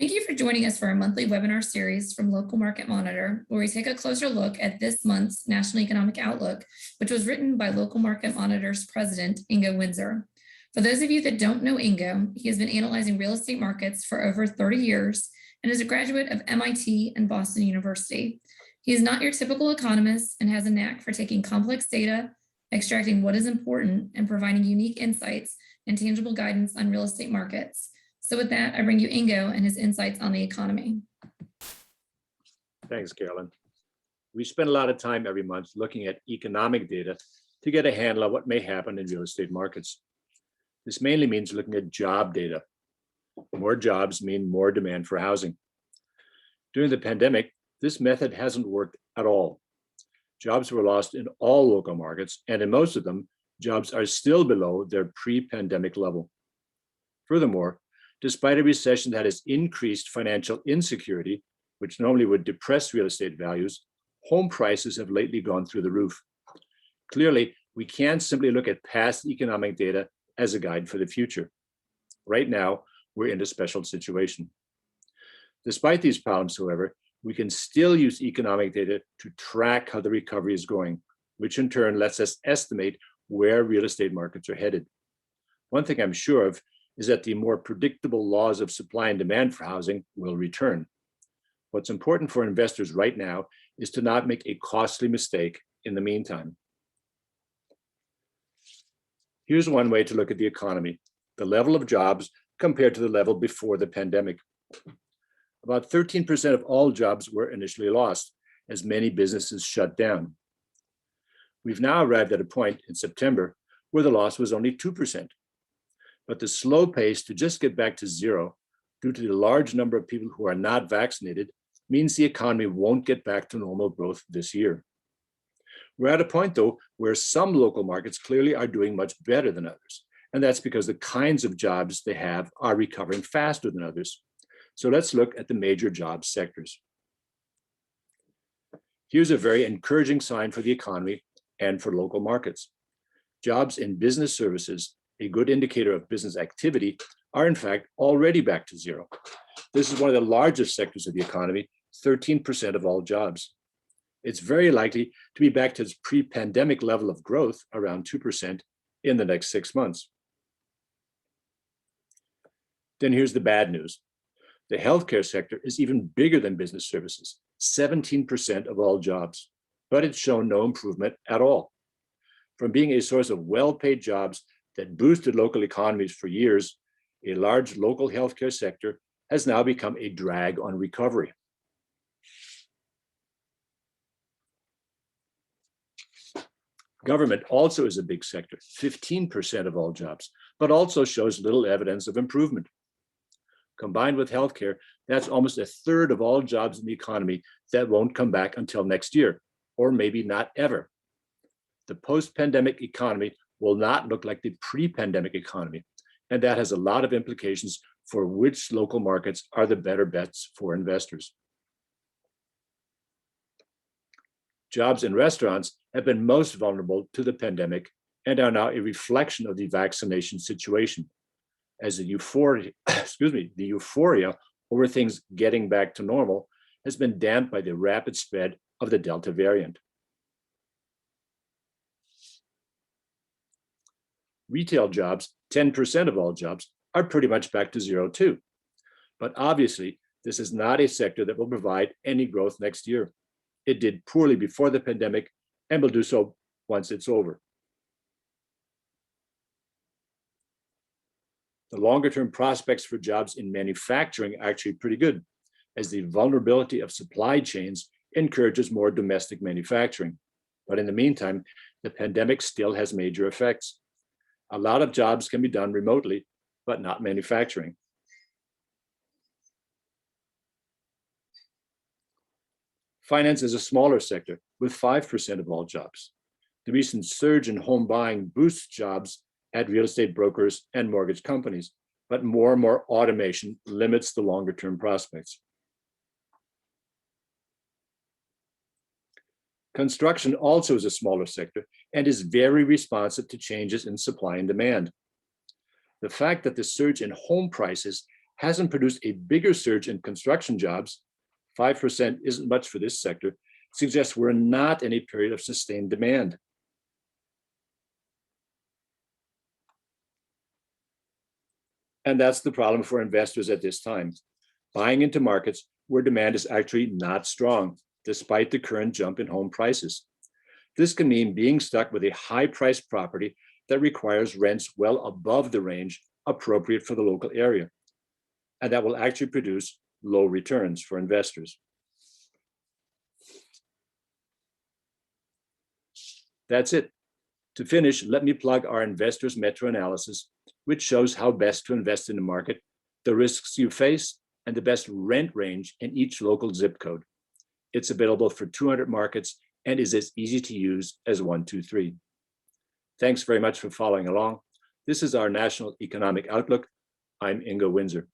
Thank you for joining us for our monthly webinar series from Local Market Monitor, where we take a closer look at this month's National Economic Outlook, which was written by Local Market Monitor's president, Ingo Winzer. For those of you that don't know Ingo, he has been analyzing real estate markets for over 30 years and is a graduate of MIT and Boston University. He is not your typical economist and has a knack for taking complex data, extracting what is important, and providing unique insights and tangible guidance on real estate markets. So with that, I bring you Ingo and his insights on the economy. Thanks, Carolyn. We spend a lot of time every month looking at economic data to get a handle on what may happen in real estate markets. This mainly means looking at job data. More jobs mean more demand for housing. During the pandemic, this method hasn't worked at all. Jobs were lost in all local markets, and in most of them, jobs are still below their pre-pandemic level. Furthermore, despite a recession that has increased financial insecurity, which normally would depress real estate values, home prices have lately gone through the roof. Clearly, we can't simply look at past economic data as a guide for the future. Right now, we're in a special situation. Despite these problems, however, we can still use economic data to track how the recovery is going, which in turn lets us estimate where real estate markets are headed. One thing I'm sure of is that the more predictable laws of supply and demand for housing will return. What's important for investors right now is to not make a costly mistake in the meantime. Here's one way to look at the economy, the level of jobs compared to the level before the pandemic. About 13% of all jobs were initially lost, as many businesses shut down. We've now arrived at a point in September where the loss was only 2%. But the slow pace to just get back to zero due to the large number of people who are not vaccinated means the economy won't get back to normal growth this year. We're at a point, though, where some local markets clearly are doing much better than others. And that's because the kinds of jobs they have are recovering faster than others. So let's look at the major job sectors. Here's a very encouraging sign for the economy and for local markets. Jobs in business services, a good indicator of business activity, are in fact already back to zero. This is one of the largest sectors of the economy, 13% of all jobs. It's very likely to be back to its pre-pandemic level of growth, around 2%, in the next 6 months. Then here's the bad news. The healthcare sector is even bigger than business services, 17% of all jobs, but it's shown no improvement at all. From being a source of well-paid jobs that boosted local economies for years, a large local healthcare sector has now become a drag on recovery. Government also is a big sector, 15% of all jobs, but also shows little evidence of improvement. Combined with healthcare, that's almost a third of all jobs in the economy that won't come back until next year, or maybe not ever. The post-pandemic economy will not look like the pre-pandemic economy, and that has a lot of implications for which local markets are the better bets for investors. Jobs in restaurants have been most vulnerable to the pandemic and are now a reflection of the vaccination situation, as the euphoria over things getting back to normal has been damped by the rapid spread of the Delta variant. Retail jobs, 10% of all jobs, are pretty much back to zero too. But obviously, this is not a sector that will provide any growth next year. It did poorly before the pandemic and will do so once it's over. The longer-term prospects for jobs in manufacturing are actually pretty good, as the vulnerability of supply chains encourages more domestic manufacturing. But in the meantime, the pandemic still has major effects. A lot of jobs can be done remotely, but not manufacturing. Finance is a smaller sector with 5% of all jobs. The recent surge in home buying boosts jobs at real estate brokers and mortgage companies, but more and more automation limits the longer-term prospects. Construction also is a smaller sector and is very responsive to changes in supply and demand. The fact that the surge in home prices hasn't produced a bigger surge in construction jobs, 5% isn't much for this sector, suggests we're not in a period of sustained demand. And that's the problem for investors at this time, buying into markets where demand is actually not strong, despite the current jump in home prices. This can mean being stuck with a high-priced property that requires rents well above the range appropriate for the local area, and that will actually produce low returns for investors. That's it. To finish, let me plug our investors metro analysis, which shows how best to invest in the market, the risks you face, and the best rent range in each local zip code. It's available for 200 markets and is as easy to use as 123. Thanks very much for following along. This is our National Economic Outlook. I'm Ingo Winzer.